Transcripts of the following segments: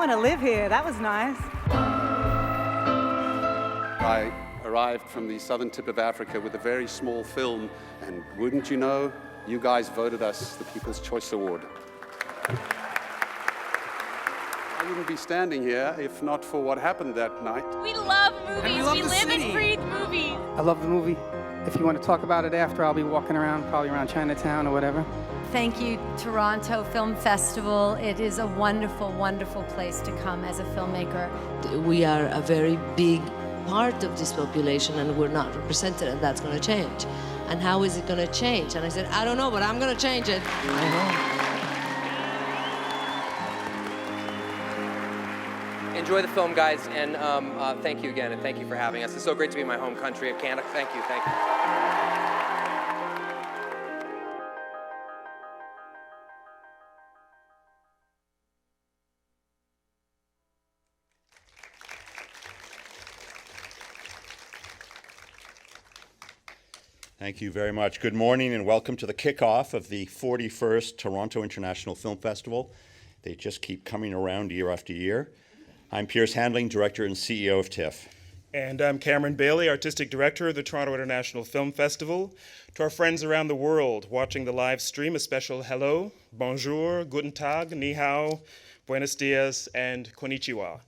want to live here. That was nice. I arrived from the southern tip of Africa with a very small film, and wouldn't you know, you guys voted us the People's Choice Award. I wouldn't be standing here if not for what happened that night. We love movies. We live and breathe movies. I love the movie. If you want to talk about it after, I'll be walking around, probably around Chinatown or whatever. Thank you, Toronto Film Festival. It is a wonderful, wonderful place to come as a filmmaker. We are a very big part of this population and we're not represented, and that's going to change. And how is it going to change? And I said, I don't know, but I'm going to change it. I know. Enjoy the film, guys, and thank you again, and thank you for having us. It's so great to be in my home country of Canada. Thank you, thank you. Thank you very much. Good morning and welcome to the kickoff of the 41st Toronto International Film Festival. They just keep coming around year after year. I'm Piers Handling, Director and CEO of TIFF. And I'm Cameron Bailey, Artistic Director of the Toronto International Film Festival. To our friends around the world watching the live stream, a special hello, bonjour, guten tag, ni hao, buenos dias, and konnichiwa.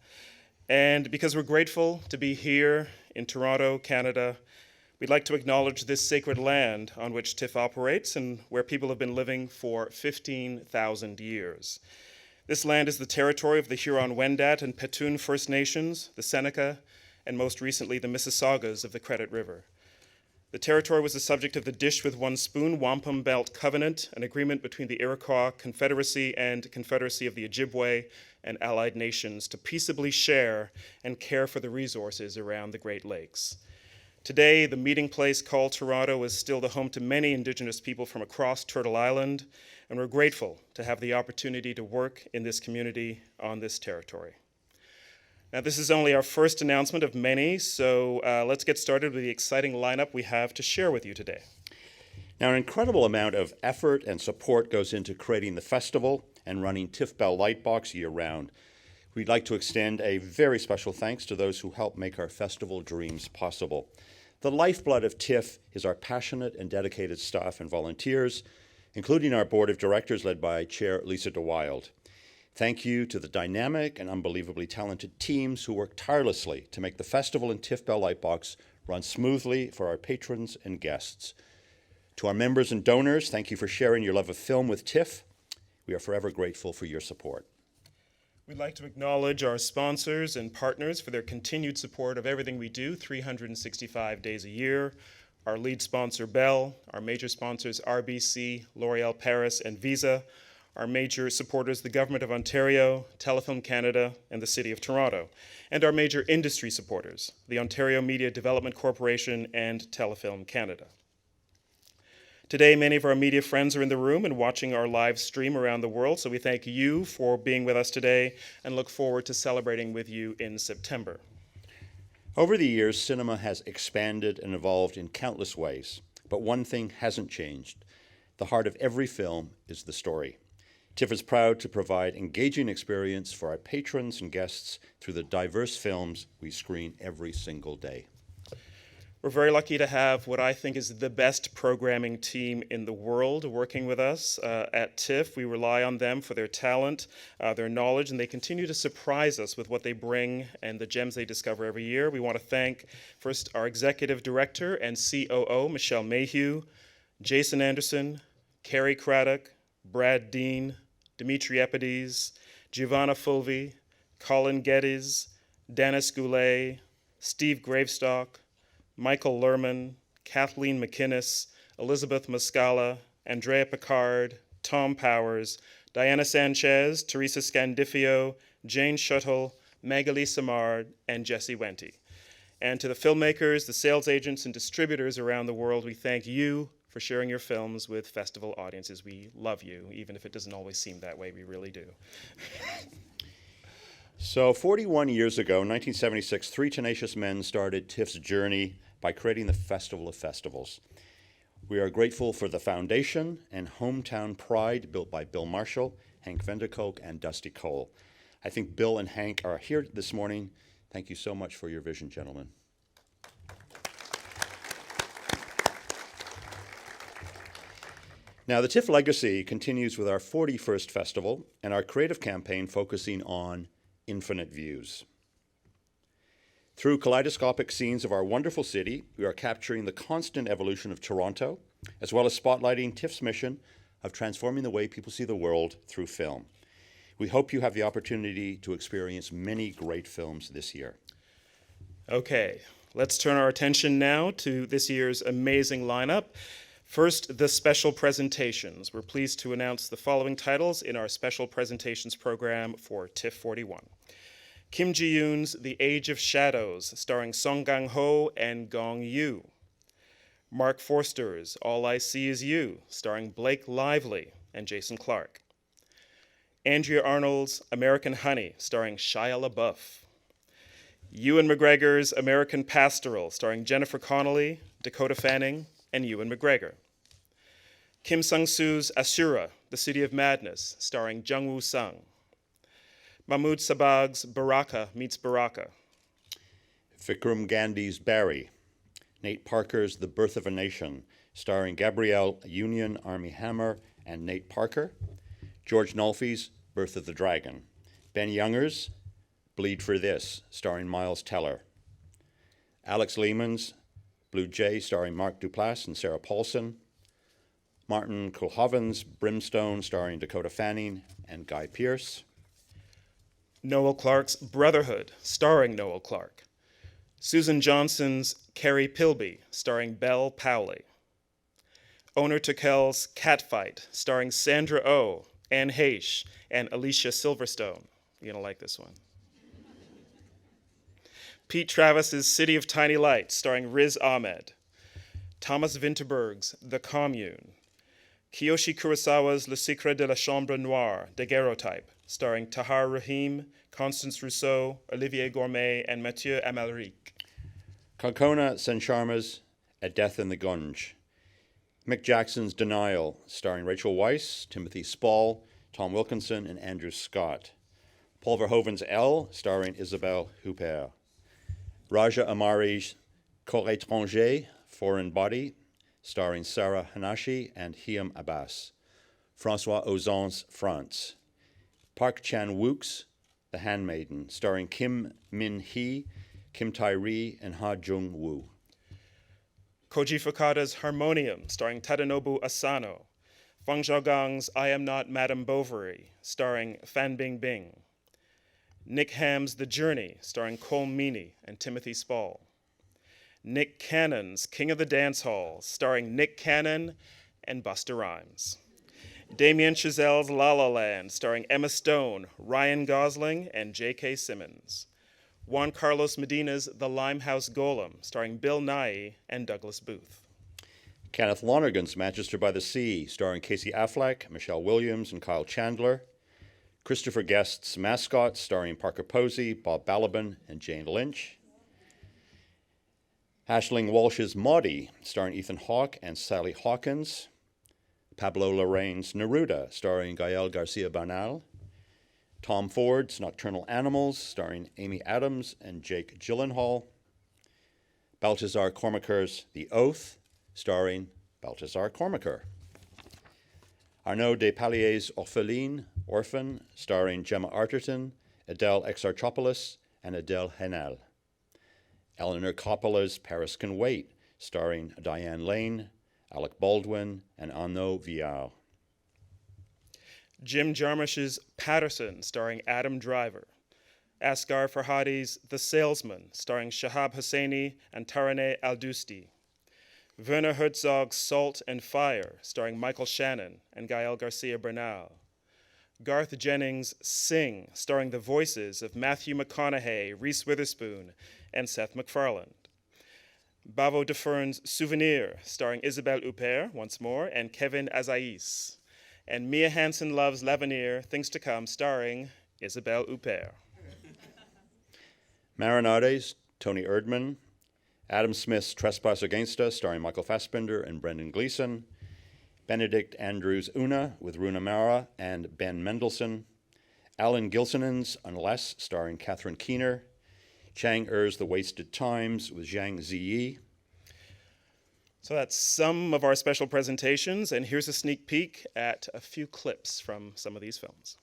And because we're grateful to be here in Toronto, Canada, we'd like to acknowledge this sacred land on which TIFF operates and where people have been living for 15,000 years. This land is the territory of the Huron-Wendat and Petun First Nations, the Seneca, and most recently the Mississaugas of the Credit River. The territory was the subject of the Dish with One Spoon Wampum Belt Covenant, an agreement between the Iroquois Confederacy and Confederacy of the Ojibwe and allied nations to peaceably share and care for the resources around the Great Lakes. Today, the meeting place called Toronto is still the home to many Indigenous people from across Turtle Island, and we're grateful to have the opportunity to work in this community on this territory. Now, this is only our first announcement of many, so let's get started with the exciting lineup we have to share with you today. Now, an incredible amount of effort and support goes into creating the festival and running TIFF Bell Lightbox year-round. We'd like to extend a very special thanks to those who help make our festival dreams possible. The lifeblood of TIFF is our passionate and dedicated staff and volunteers, including our board of directors led by Chair Lisa DeWild. Thank you to the dynamic and unbelievably talented teams who work tirelessly to make the festival and TIFF Bell Lightbox run smoothly for our patrons and guests. To our members and donors, thank you for sharing your love of film with TIFF. We are forever grateful for your support. We'd like to acknowledge our sponsors and partners for their continued support of everything we do 365 days a year. Our lead sponsor, Bell, our major sponsors, RBC, L'Oréal Paris, and Visa, our major supporters, the Government of Ontario, Telefilm Canada, and the City of Toronto, and our major industry supporters, the Ontario Media Development Corporation and Telefilm Canada. Today, many of our media friends are in the room and watching our live stream around the world, so we thank you for being with us today and look forward to celebrating with you in September. Over the years, cinema has expanded and evolved in countless ways, but one thing hasn't changed. The heart of every film is the story. TIFF is proud to provide engaging experience for our patrons and guests through the diverse films we screen every single day. We're very lucky to have what I think is the best programming team in the world working with us at TIFF. We rely on them for their talent, their knowledge, and they continue to surprise us with what they bring and the gems they discover every year. We want to thank first our Executive Director and COO, Michelle Mayhew, Jason Anderson, Carrie Craddock, Brad Dean, Dimitri Epides, Giovanna Fulvi, Colin Geddes, Dennis Goulet, Steve Gravestock, Michael Lerman, Kathleen McInnes, Elizabeth Muscala, Andrea Picard, Tom Powers, Diana Sanchez, Teresa Scandifio, Jane Shuttle, Magali Samard, and Jesse Wente. And to the filmmakers, the sales agents, and distributors around the world, we thank you for sharing your films with festival audiences. We love you, even if it doesn't always seem that way, we really do. So 41 years ago, in 1976, three tenacious men started TIFF's journey by creating the Festival of Festivals. We are grateful for the foundation and hometown pride built by Bill Marshall, Hank Vanderkook, and Dusty Cole. I think Bill and Hank are here this morning. Thank you so much for your vision, gentlemen. Now, the TIFF legacy continues with our 41st festival and our creative campaign focusing on infinite views. Through kaleidoscopic scenes of our wonderful city, we are capturing the constant evolution of Toronto, as well as spotlighting TIFF's mission of transforming the way people see the world through film. We hope you have the opportunity to experience many great films this year. Okay, let's turn our attention now to this year's amazing lineup. First, the special presentations. We're pleased to announce the following titles in our special presentations program for TIFF 41. Kim Ji-yoon's The Age of Shadows, starring Song Kang-ho and Gong Yoo. Mark Forster's All I See Is You, starring Blake Lively and Jason Clarke. Andrea Arnold's American Honey, starring Shia LaBeouf. Ewan McGregor's American Pastoral, starring Jennifer Connelly, Dakota Fanning, and Ewan McGregor. Kim Sung-soo's Asura, The City of Madness, starring Jung Woo-sung. Mahmoud Sabag's Baraka Meets Baraka. Vikram Gandhi's Barry. Nate Parker's The Birth of a Nation, starring Gabrielle Union, Armie Hammer, and Nate Parker. George Nolfi's Birth of the Dragon. Ben Younger's Bleed for This, starring Miles Teller. Alex Lehman's Blue Jay, starring Mark Duplass and Sarah Paulson. Martin Kulhoven's Brimstone, starring Dakota Fanning and Guy Pearce. Noel Clarke's Brotherhood, starring Noel Clarke. Susan Johnson's Carrie Pilby, starring Belle Powley. Oner Tukel's Catfight, starring Sandra Oh, Anne Heche, and Alicia Silverstone. You're gonna like this one. Pete Travis's City of Tiny Lights, starring Riz Ahmed. Thomas Vinterberg's The Commune. Kiyoshi Kurosawa's Le Secret de la Chambre Noire, Daguerreotype, starring Tahar Rahim, Constance Rousseau, Olivier Gourmet, and Mathieu Amalric. Kankona Sensharma's A Death in the Gunj. Mick Jackson's Denial, starring Rachel Weisz, Timothy Spall, Tom Wilkinson, and Andrew Scott. Paul Verhoeven's Elle, starring Isabelle Huppert. Raja Amari's Corps étranger, Foreign Body, starring Sarah Hanashi and Hiam Abbas. François Ozon's France. Park Chan-wook's The Handmaiden, starring Kim Min-hee, Kim Tae-ri, and Ha Jung-woo. Koji Fukada's Harmonium, starring Tadanobu Asano. Fang Zhaogang's I Am Not Madame Bovary, starring Fan Bingbing. Nick Ham's The Journey, starring Cole Meany and Timothy Spall. Nick Cannon's King of the Dance Hall, starring Nick Cannon and Busta Rhymes. Damien Chazelle's La La Land, starring Emma Stone, Ryan Gosling, and J.K. Simmons. Juan Carlos Medina's The Limehouse Golem, starring Bill Nighy and Douglas Booth. Kenneth Lonergan's Manchester by the Sea, starring Casey Affleck, Michelle Williams, and Kyle Chandler. Christopher Guest's Mascot, starring Parker Posey, Bob Balaban, and Jane Lynch. Aisling Walsh's Maudie, starring Ethan Hawke and Sally Hawkins. Pablo Larraín's Neruda, starring Gael Garcia Bernal. Tom Ford's Nocturnal Animals, starring Amy Adams and Jake Gyllenhaal. Balthazar Kormaker's The Oath, starring Balthazar Kormaker. Arnaud Despalier's Orpheline, Orphan, starring Gemma Arterton, Adele Exarchopoulos, and Adele Haenel. Eleanor Coppola's Paris Can Wait, starring Diane Lane, Alec Baldwin, and Arnaud Vial. Jim Jarmusch's Patterson, starring Adam Driver. Asghar Farhadi's The Salesman, starring Shahab Hosseini and Taraneh Aldousti. Werner Herzog's Salt and Fire, starring Michael Shannon and Gael Garcia Bernal. Garth Jennings' Sing, starring the voices of Matthew McConaughey, Reese Witherspoon, and Seth MacFarlane. Bavo Defern's Souvenir, starring Isabelle Huppert, once more, and Kevin Azais. And Mia Hansen Loves L'Avenir, Things to Come, starring Isabelle Huppert. Marinade's Tony Erdmann. Adam Smith's Trespass Against Us, starring Michael Fassbender and Brendan Gleeson. Benedict Andrews' Una with Runa Mara and Ben Mendelsohn. Alan Gilsonen's Unless, starring Catherine Keener, Chang Er's The Wasted Times with Zhang Ziyi. So that's some of our special presentations, and here's a sneak peek at a few clips from some of these films.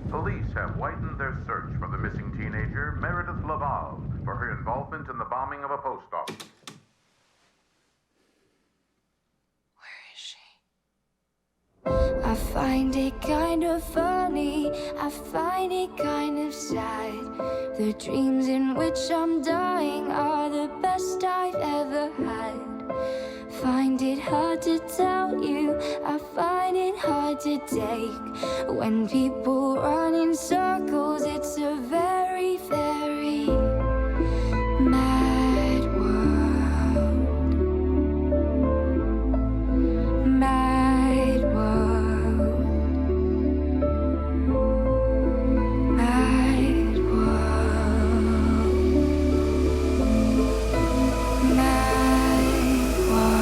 Police have widened their search for the missing teenager, Meredith Laval, for her involvement in the bombing of a post office. I find it kind of funny, I find it kind of sad. The dreams in which I'm dying are the best I've ever had. Find it hard to tell you, I find it hard to take. When people run in circles, it's a very, very mad world. Mad world. Mad world. Mad world.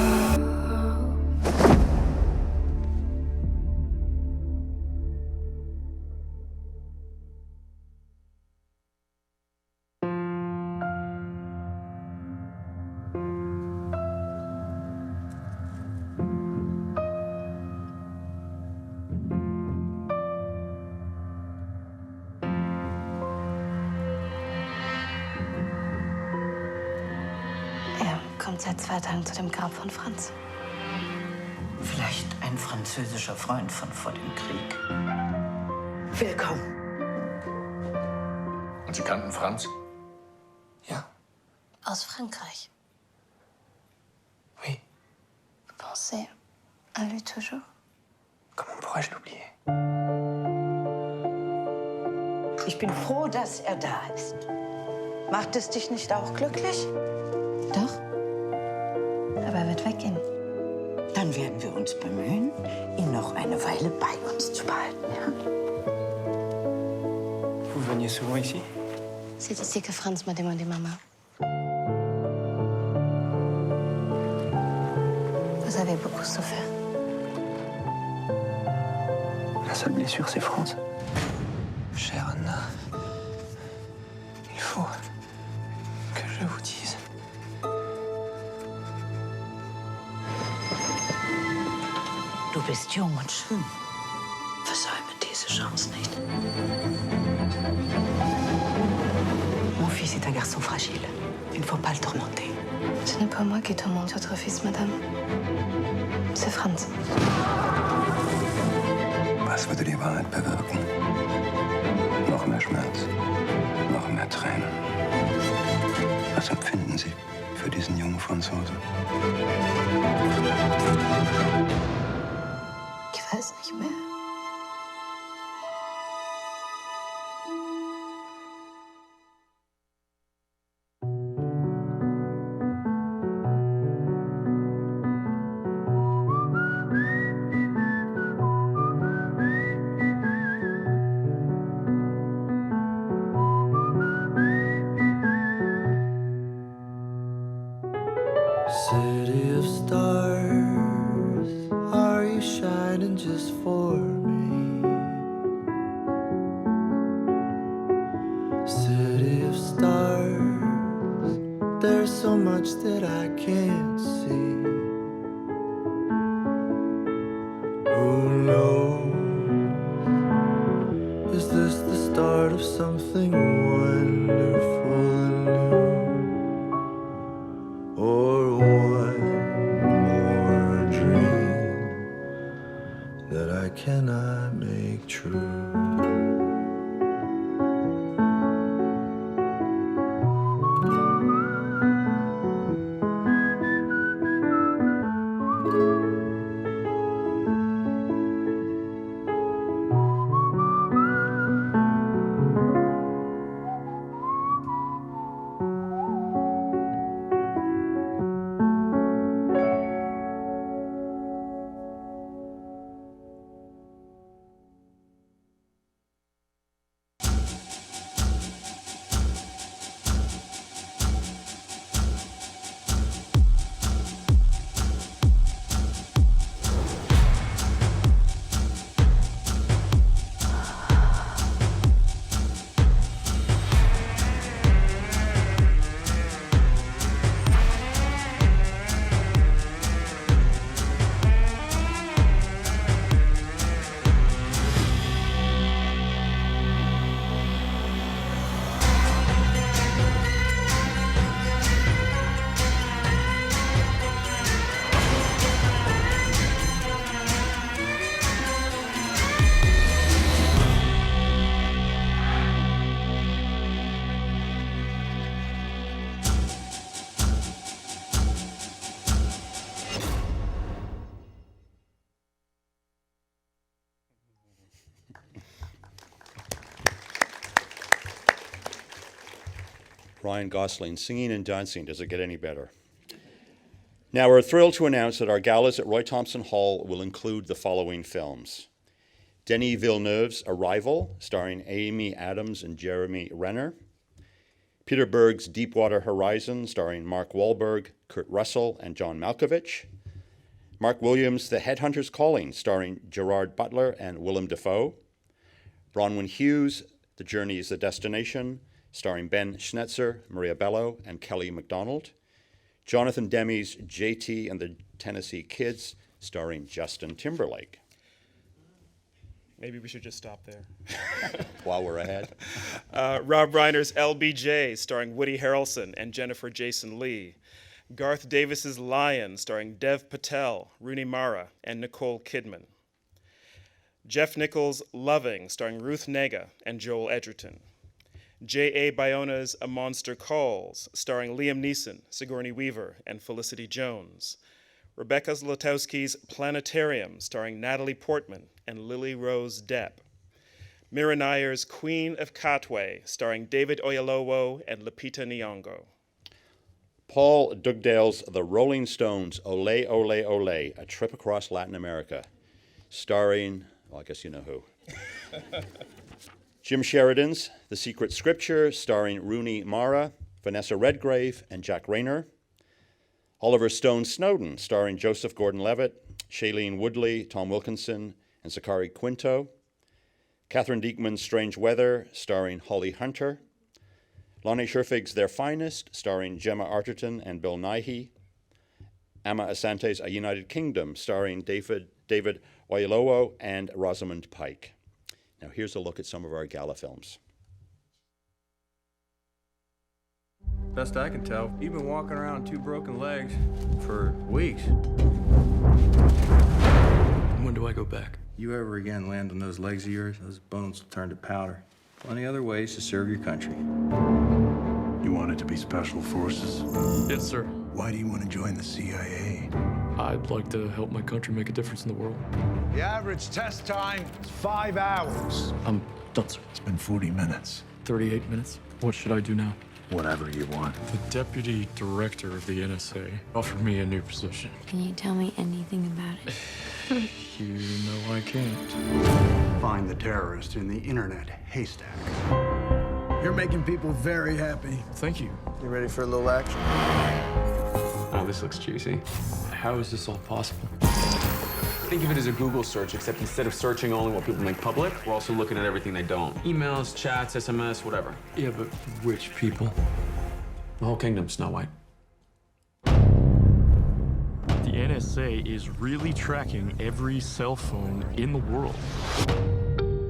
Er kommt seit 2 Tagen zu dem Grab von Franz. Vielleicht ein französischer Freund von vor dem Krieg. Willkommen. Und Sie kannten Franz? Ja. Aus Frankreich. Oui. Vous pensez à lui toujours? Comment pourrais-je l'oublier? Ich bin froh, dass er da ist. Macht es dich nicht auch glücklich? Doch. Aber er wird weggehen. Dann werden wir uns bemühen, ihn noch eine Weile bei uns zu behalten, ja? Vous veniez souvent ici? C'est ici que Franz m'a demandé ma main. Vous avez beaucoup souffert. La seule blessure, c'est Franz. Chère Anna, il faut que je vous dise. Du bist jung und schön. Versäume diese Chance nicht. Mon fils est un garçon fragile. Il ne faut pas le tourmenter. Ce n'est pas moi qui tourmente votre fils, madame. C'est Franz. Was würde die Wahrheit bewirken? Noch mehr Schmerz, noch mehr Tränen. Was empfinden Sie für diesen jungen Franzosen? Ich weiß nicht mehr. City of knows? Is this the start of something wonderful and new? Or one more dream that I cannot make true? Ryan Gosling, singing and dancing. Does it get any better? Now, we're thrilled to announce that our galas at Roy Thompson Hall will include the following films: Denis Villeneuve's Arrival, starring Amy Adams and Jeremy Renner; Peter Berg's Deepwater Horizon, starring Mark Wahlberg, Kurt Russell, and John Malkovich; Mark Williams' The Headhunter's Calling, starring Gerard Butler and Willem Dafoe; Bronwyn Hughes' The Journey is the Destination, starring Ben Schnetzer, Maria Bello, and Kelly MacDonald; Jonathan Demme's JT and the Tennessee Kids, starring Justin Timberlake. Maybe we should just stop there. While we're ahead. Rob Reiner's LBJ, starring Woody Harrelson and Jennifer Jason Leigh; Garth Davis's Lion, starring Dev Patel, Rooney Mara, and Nicole Kidman; Jeff Nichols' Loving, starring Ruth Negga and Joel Edgerton; J.A. Bayona's A Monster Calls, starring Liam Neeson, Sigourney Weaver, and Felicity Jones; Rebecca Zlotowski's Planetarium, starring Natalie Portman and Lily Rose Depp; Mira Nair's Queen of Katwe, starring David Oyelowo and Lupita Nyong'o; Paul Dugdale's The Rolling Stones, Ole, Ole, Ole, A Trip Across Latin America, starring, well, I guess you know who. Jim Sheridan's The Secret Scripture, starring Rooney Mara, Vanessa Redgrave, and Jack Rayner; Oliver Stone's Snowden, starring Joseph Gordon-Levitt, Shailene Woodley, Tom Wilkinson, and Zachary Quinto; Catherine Diekman's Strange Weather, starring Holly Hunter; Lonnie Scherfig's Their Finest, starring Gemma Arterton and Bill Nighy; Amma Asante's A United Kingdom, starring David Oyelowo and Rosamund Pike. Now here's a look at some of our gala films. Best I can tell, you've been walking around with 2 broken legs for weeks. When do I go back? You ever again land on those legs of yours, those bones will turn to powder. Plenty other ways to serve your country. You wanted to be special forces? Yes, sir. Why do you want to join the CIA? I'd like to help my country make a difference in the world. The average test time is 5 hours. I'm done, sir. It's been 40 minutes. 38 minutes. What should I do now? Whatever you want. The deputy director of the NSA offered me a new position. Can you tell me anything about it? You know I can't. Find the terrorist in the internet haystack. You're making people very happy. Thank you. You ready for a little action? Oh, this looks juicy. How is this all possible? Think of it as a Google search, except instead of searching only what people make public, we're also looking at everything they don't. Emails, chats, SMS, whatever. Yeah, but which people? The whole kingdom, Snow White. The NSA is really tracking every cell phone in the world.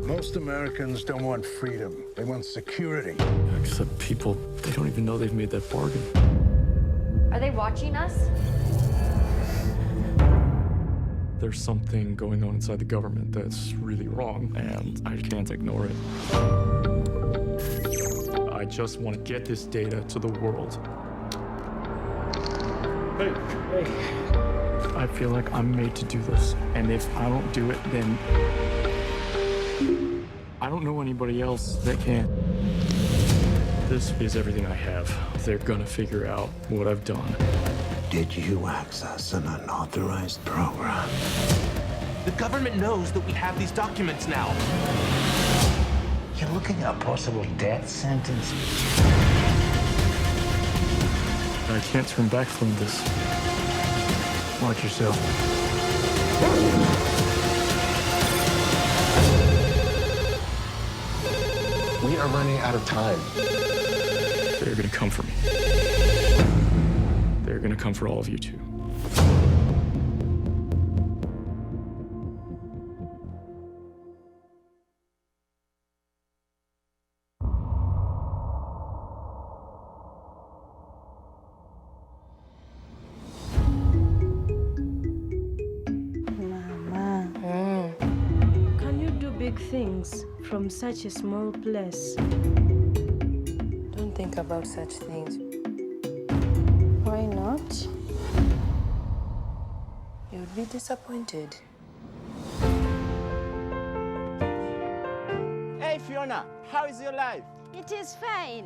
Most Americans don't want freedom. They want security. Except people, they don't even know they've made that bargain. Are they watching us? There's something going on inside the government that's really wrong, and I can't ignore it. I just want to get this data to the world. Hey. I feel like I'm made to do this, and if I don't do it, then I don't know anybody else that can. This is everything I have. They're gonna figure out what I've done. Did you access an unauthorized program? The government knows that we have these documents now. You're looking at a possible death sentence. I can't turn back from this. Watch yourself. We are running out of time. They're gonna come for me. They're gonna come for all of you too. Mama. Can you do big things from such a small place? Don't think about such things. Why not? You would be disappointed. Hey, Fiona, how is your life? It is fine.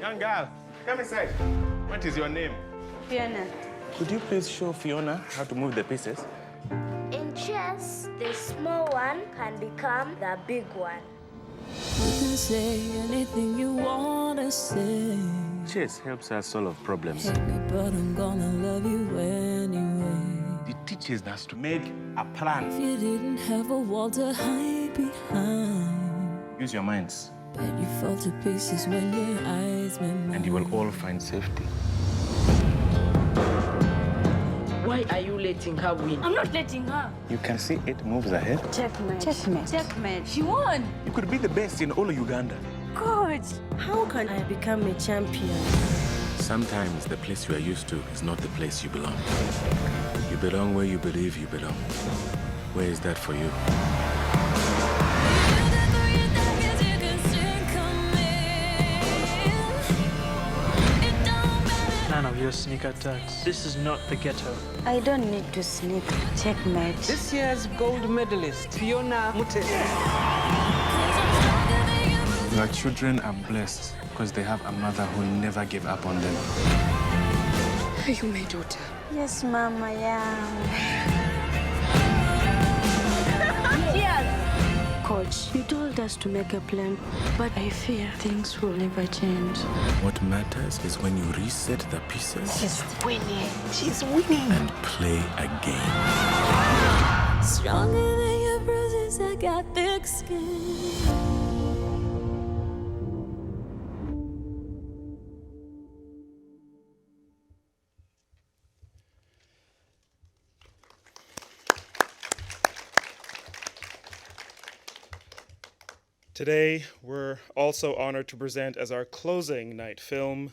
Young girl, come inside. What is your name? Fiona. Could you please show Fiona how to move the pieces? In chess, the small one can become the big one. You can say anything you wanna say. Chess helps us solve problems. Hate me, but I'm gonna love you anyway. It teaches us to make a plan. If you didn't have a wall to hide behind, Use your minds, bet you fall to pieces when your eyes met mine. and you will all find safety. Why are you letting her win? I'm not letting her. You can see it moves ahead. Checkmate. Checkmate. Checkmate. She won. You could be the best in all of Uganda. Coach, how can I become a champion? Sometimes the place you are used to is not the place you belong. You belong where you believe you belong. Where is that for you? None of your sneak attacks. This is not the ghetto. I don't need to sneak. Checkmate. This year's gold medalist, Fiona Mute. Your children are blessed because they have a mother who never gave up on them. Are you my daughter? Yes, Mama, I am. Coach, you told us to make a plan, but I fear things will never change. What matters is when you reset the pieces She's winning. She's winning. and play again. Stronger than your bruises, I got thick skin. Today, we're also honored to present as our closing night film,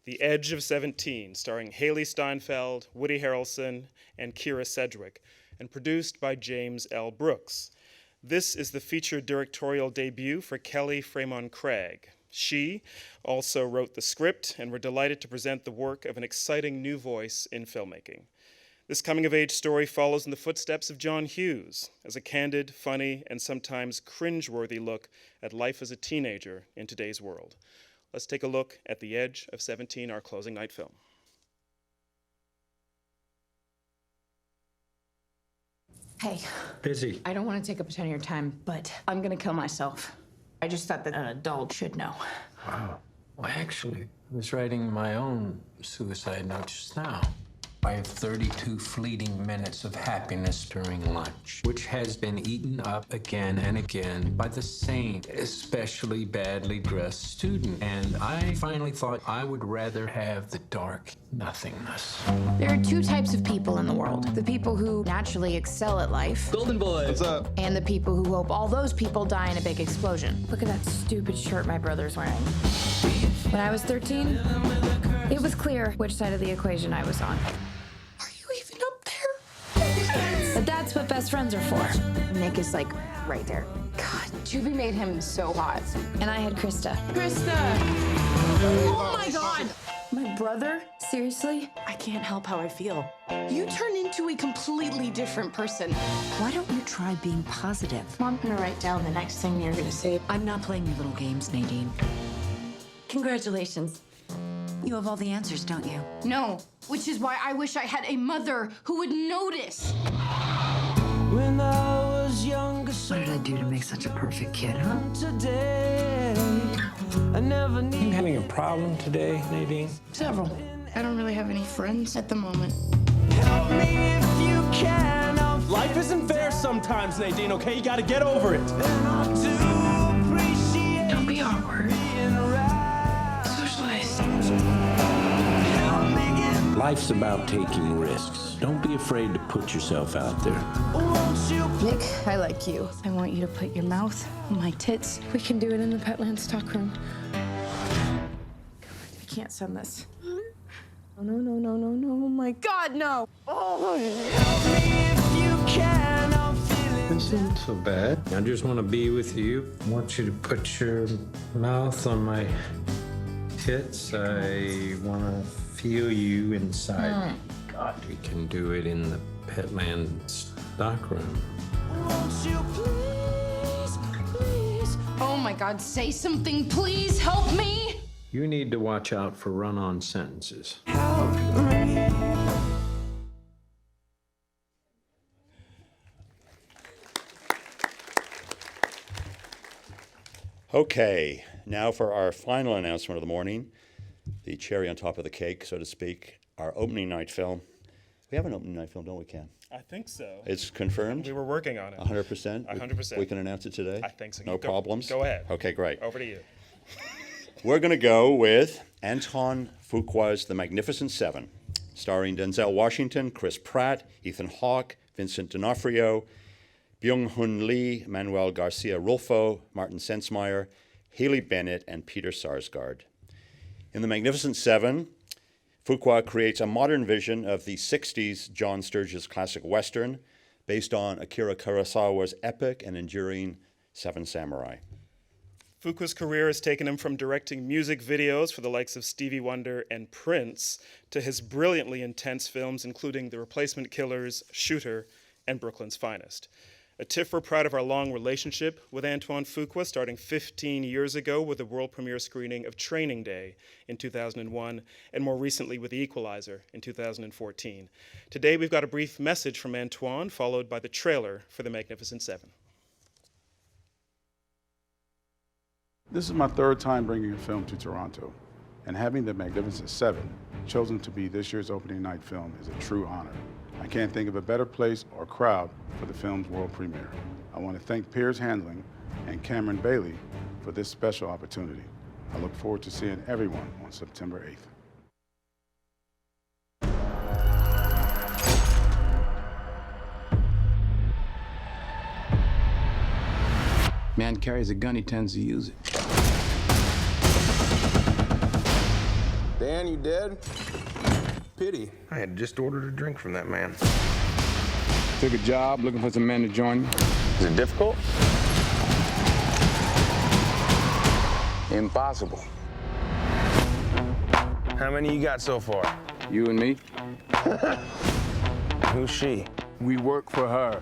The Edge of 17, starring Haley Steinfeld, Woody Harrelson, and Kira Sedgwick, and produced by James L. Brooks. This is the feature directorial debut for Kelly Fremon Craig. She also wrote the script, and we're delighted to present the work of an exciting new voice in filmmaking. This coming-of-age story follows in the footsteps of John Hughes as a candid, funny, and sometimes cringe-worthy look at life as a teenager in today's world. Let's take a look at The Edge of 17, our closing night film. Hey, Busy. I don't want to take up a ton of your time, but I'm gonna kill myself. I just thought that an adult should know. Wow. Well, actually, I was writing my own suicide note just now. by 32 fleeting minutes of happiness during lunch, which has been eaten up again and again by the same especially badly dressed student. And I finally thought I would rather have the dark nothingness. There are two types of people in the world. The people who naturally excel at life. Golden boy. What's up? And the people who hope all those people die in a big explosion. Look at that stupid shirt my brother's wearing. When I was 13, it was clear which side of the equation I was on. Are you even up there? But that's what best friends are for. Nick is like right there. God, Juby made him so hot. And I had Krista. Krista! Oh my God! My brother? Seriously? I can't help how I feel. You turn into a completely different person. Why don't you try being positive? I'm gonna write down the next thing you're gonna say. I'm not playing your little games, Nadine. Congratulations. You have all the answers, don't you? No, which is why I wish I had a mother who would notice. When I was younger, What did I do to make such a perfect kid, huh? today, I never You need. having a problem today, Nadine? Several. I don't really have any friends at the moment. Help me if you can. I'll Life isn't fair sometimes, Nadine, okay? You gotta get over it. do appreciate Don't be awkward. being right. Socialize. Help me get. Life's about taking risks. Don't be afraid to put yourself out there. Won't you? Nick, I like you. I want you to put your mouth on my tits. We can do it in the Petland stockroom. God, I can't send this. No, no, no, no, no. Oh my God, no. Oh. Help me if you can. I'm feeling. This isn't so bad. I just want to be with you. I want you to put your mouth on my tits. I want to feel you inside. God, we can do it in the Petland stockroom. Won't you please, please? Oh my God, say something, please. Help me. You need to watch out for run-on sentences. Help me. Okay, now for our final announcement of the morning, the cherry on top of the cake, so to speak, our opening night film. We have an opening night film, don't we, Cam? I think so. It's confirmed? We were working on it. 100%? 100%. We can announce it today? I think so. No problems? Go ahead. Okay, great. Over to you. We're going to go with Anton Fuqua's The Magnificent Seven, starring Denzel Washington, Chris Pratt, Ethan Hawke, Vincent D'Onofrio, Byung-Hun Lee, Manuel Garcia Rulfo, Martin Sensmeyer, Haley Bennett, and Peter Sarsgaard. In The Magnificent Seven, Fuqua creates a modern vision of the 60s John Sturges classic Western based on Akira Kurosawa's epic and enduring Seven Samurai. Fuqua's career has taken him from directing music videos for the likes of Stevie Wonder and Prince to his brilliantly intense films, including The Replacement Killers, Shooter, and Brooklyn's Finest. At TIFF, we're proud of our long relationship with Antoine Fuqua, starting 15 years ago with the world premiere screening of Training Day in 2001, and more recently with The Equalizer in 2014. Today, we've got a brief message from Antoine, followed by the trailer for The Magnificent Seven. This is my third time bringing a film to Toronto, and having The Magnificent Seven chosen to be this year's opening night film is a true honor. I can't think of a better place or crowd for the film's world premiere. I want to thank Piers Handling and Cameron Bailey for this special opportunity. I look forward to seeing everyone on September 8th. Man carries a gun, he tends to use it. Dan, you dead? Pity. I had just ordered a drink from that man. Took a job looking for some men to join me. Is it difficult? Impossible. How many you got so far? You and me? Who's she? We work for her.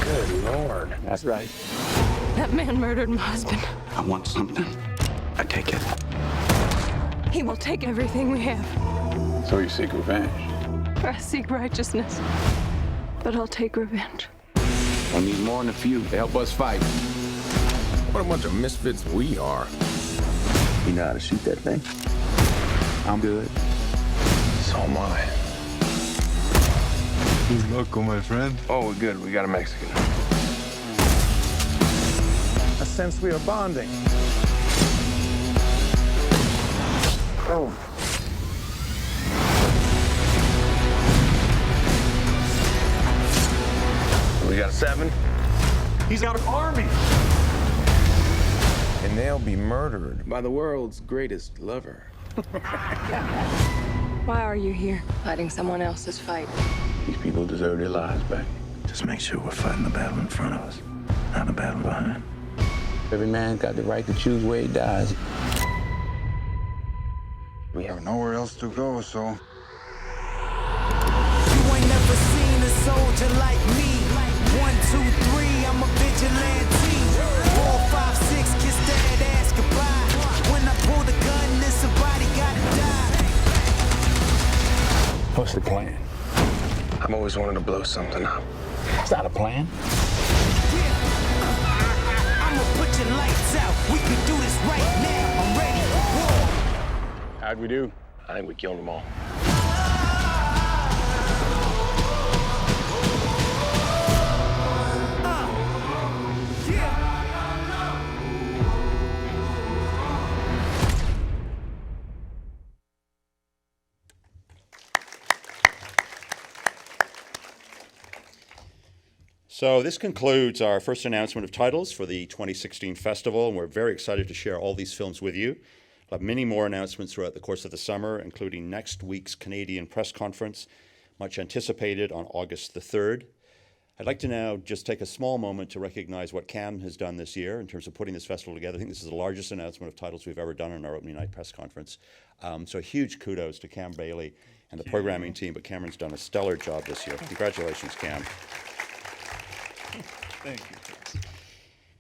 Good Lord. That's right. That man murdered my husband. I want something. I take it. He will take everything we have. So you seek revenge? I seek righteousness, but I'll take revenge. I need more than a few to help us fight. What a bunch of misfits we are. You know how to shoot that thing? I'm good. So am I. Good luck, my friend. Oh, we're good. We got a Mexican. I sense we are bonding. Oh. We got 7. He's got an army. And they'll be murdered by the world's greatest lover. Why are you here? Fighting someone else's fight. These people deserve their lives back. Just make sure we're fighting the battle in front of us, not the battle behind. Every man's got the right to choose where he dies. We have nowhere else to go, so... You ain't never seen a soldier like me. 1, 2, 3, I'm a vigilante. 4, 5, 6, kiss that ass goodbye. When I pull the gun, then somebody gotta die. What's the plan? I've always wanted to blow something up. It's not a plan. I'ma put your lights out. We can do this right now. I'm ready. War. How'd we do? I think we killed them all. So this concludes our first announcement of titles for the 2016 festival, and we're very excited to share all these films with you. We'll have many more announcements throughout the course of the summer, including next week's Canadian press conference, much anticipated on August the 3rd. I'd like to now just take a small moment to recognize what Cam has done this year in terms of putting this festival together. I think this is the largest announcement of titles we've ever done in our opening night press conference. So a huge kudos to Cam Bailey and the programming team, but Cameron's done a stellar job this year. Congratulations, Cam. Thank you.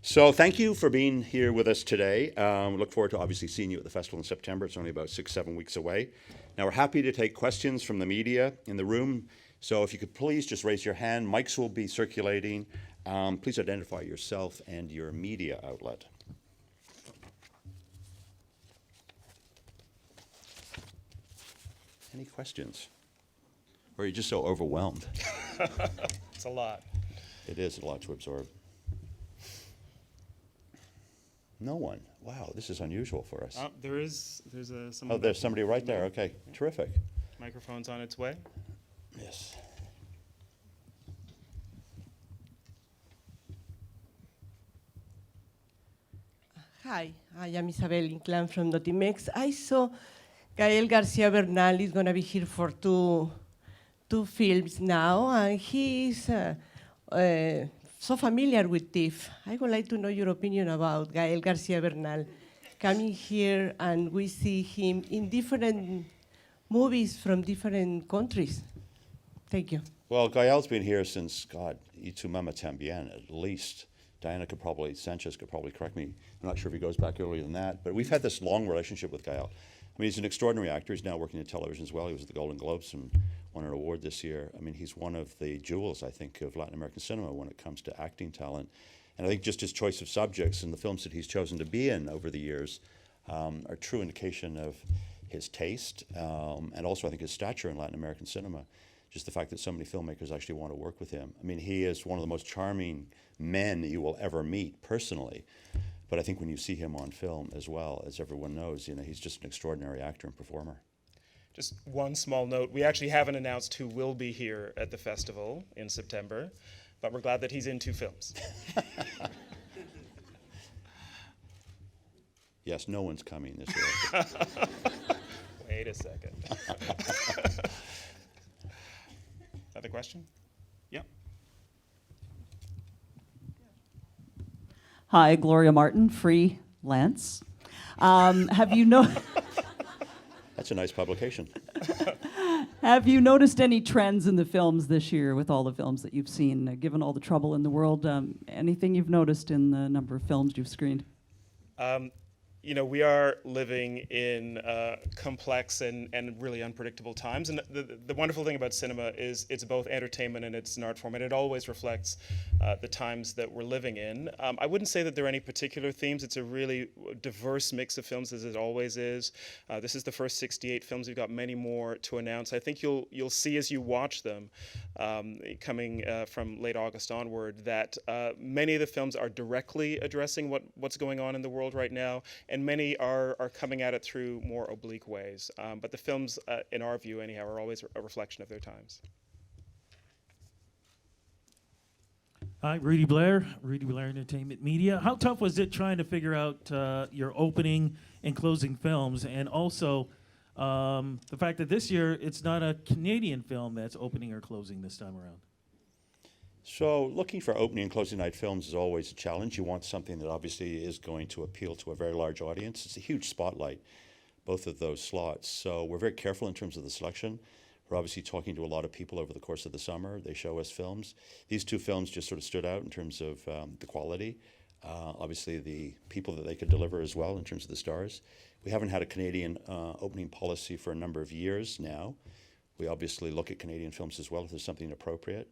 So thank you for being here with us today. We look forward to obviously seeing you at the festival in September. It's only about 6-7 weeks away. Now we're happy to take questions from the media in the room. So if you could please just raise your hand. Mics will be circulating. Please identify yourself and your media outlet. Any questions? Or are you just so overwhelmed? It's a lot. It is a lot to absorb. No one. Wow, this is unusual for us. There's someone. Oh, there's somebody right there. Okay, Yeah. terrific. Microphone's on its way. Yes. Hi, I am Isabel Inclán from Notimex. I saw Gael Garcia Bernal is going to be here for two films now, and he is so familiar with TIFF. I would like to know your opinion about Gael Garcia Bernal coming here, and we see him in different movies from different countries. Thank you. Well, Gael's been here since, God, Y Tu Mama Tambien, at least. Sanchez could probably correct me. I'm not sure if he goes back earlier than that. But we've had this long relationship with Gael. I mean, he's an extraordinary actor. He's now working in television as well. He was at the Golden Globes and won an award this year. I mean, he's one of the jewels, I think, of Latin American cinema when it comes to acting talent. And I think just his choice of subjects and the films that he's chosen to be in over the years are a true indication of his taste and also, I think, his stature in Latin American cinema. Just the fact that so many filmmakers actually want to work with him. I mean, he is one of the most charming men that you will ever meet personally. But I think when you see him on film as well, as everyone knows, you know, he's just an extraordinary actor and performer. Just one small note. We actually haven't announced who will be here at the festival in September, but we're glad that he's in 2 films. Yes, no one's coming this year. Wait a second. Another question? Yep. Hi, Gloria Martin, freelance. Have you That's a nice publication. Have you noticed any trends in the films this year with all the films that you've seen, given all the trouble in the world? Anything you've noticed in the number of films you've screened? You know, we are living in complex and really unpredictable times. And the wonderful thing about cinema is it's both entertainment and it's an art form, and it always reflects the times that we're living in. I wouldn't say that there are any particular themes. It's a really diverse mix of films, as it always is. This is the first 68 films. We've got many more to announce. I think you'll see as you watch them, coming from late August onward, that many of the films are directly addressing what's going on in the world right now, and many are coming at it through more oblique ways. But the films, in our view anyhow, are always a reflection of their times. Hi, Rudy Blair Entertainment Media. How tough was it trying to figure out your opening and closing films, and also the fact that this year it's not a Canadian film that's opening or closing this time around? So looking for opening and closing night films is always a challenge. You want something that obviously is going to appeal to a very large audience. It's a huge spotlight, both of those slots. So we're very careful in terms of the selection. We're obviously talking to a lot of people over the course of the summer. They show us films. These two films just sort of stood out in terms of the quality. Obviously the people that they could deliver as well in terms of the stars. We haven't had a Canadian opening policy for a number of years now. We obviously look at Canadian films as well if there's something appropriate.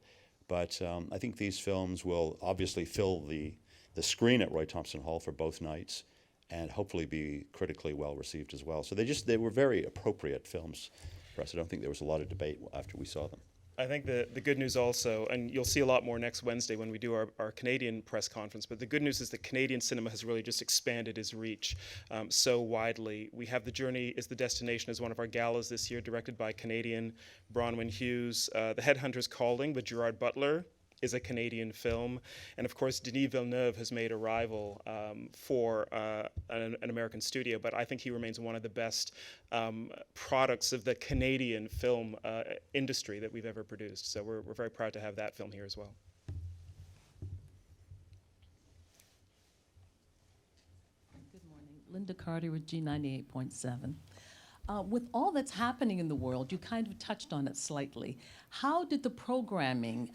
But I think these films will obviously fill the screen at Roy Thompson Hall for both nights and hopefully be critically well received as well. So they were very appropriate films for us. I don't think there was a lot of debate after we saw them. I think the good news also, and you'll see a lot more next Wednesday when we do our Canadian press conference, but the good news is that Canadian cinema has really just expanded its reach so widely. We have The Journey is the Destination as one of our galas this year, directed by Canadian Bronwyn Hughes. The Headhunter's Calling with Gerard Butler is a Canadian film. And of course, Denis Villeneuve has made a rival for an American studio, but I think he remains one of the best products of the Canadian film industry that we've ever produced. So we're very proud to have that film here as well. Good morning. Linda Carter with G98.7. With all that's happening in the world, you kind of touched on it slightly. How was the programming,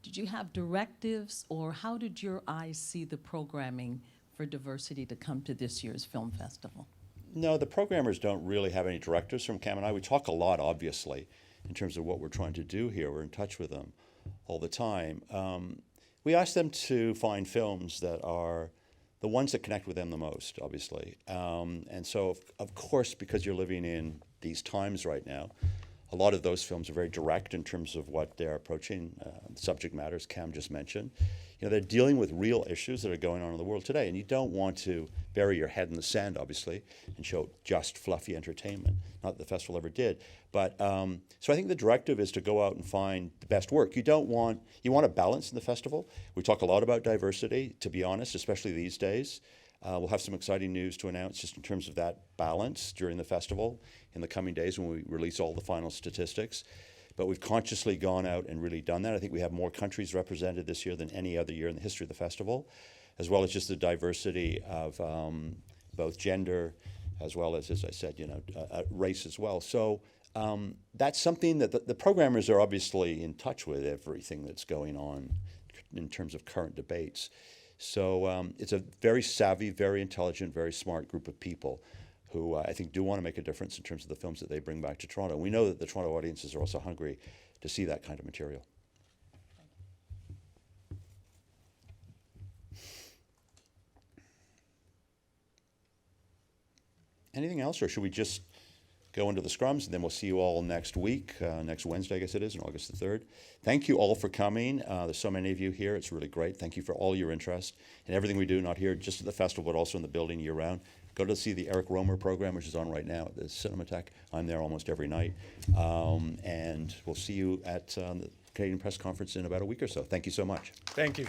did you have directives, or how did your eyes see the programming for diversity to come to this year's film festival? No, the programmers don't really have any directives from Cam and I. We talk a lot, obviously, in terms of what we're trying to do here. We're in touch with them all the time. We ask them to find films that are the ones that connect with them the most, obviously. And so, of course, because you're living in these times right now, a lot of those films are very direct in terms of what they're approaching, subject matters Cam just mentioned. You know, they're dealing with real issues that are going on in the world today, and you don't want to bury your head in the sand, obviously, and show just fluffy entertainment. Not that the festival ever did. But so I think the directive is to go out and find the best work. You want a balance in the festival. We talk a lot about diversity, to be honest, especially these days. We'll have some exciting news to announce just in terms of that balance during the festival in the coming days when we release all the final statistics. But we've consciously gone out and really done that. I think we have more countries represented this year than any other year in the history of the festival, as well as just the diversity of both gender, as well as I said, race as well. So that's something that the programmers are obviously in touch with everything that's going on in terms of current debates. So it's a very savvy, very intelligent, very smart group of people who I think do want to make a difference in terms of the films that they bring back to Toronto. We know that the Toronto audiences are also hungry to see that kind of material. Anything else, or should we just go into the scrums, and then we'll see you all next week, next Wednesday, I guess it is, on August the 3rd. Thank you all for coming. There's so many of you here. It's really great. Thank you for all your interest in everything we do, not here just at the festival, but also in the building year-round. Go to see the Eric Romer program, which is on right now at the Cinematheque. I'm there almost every night. And we'll see you at the Canadian Press Conference in about a week or so. Thank you so much. Thank you.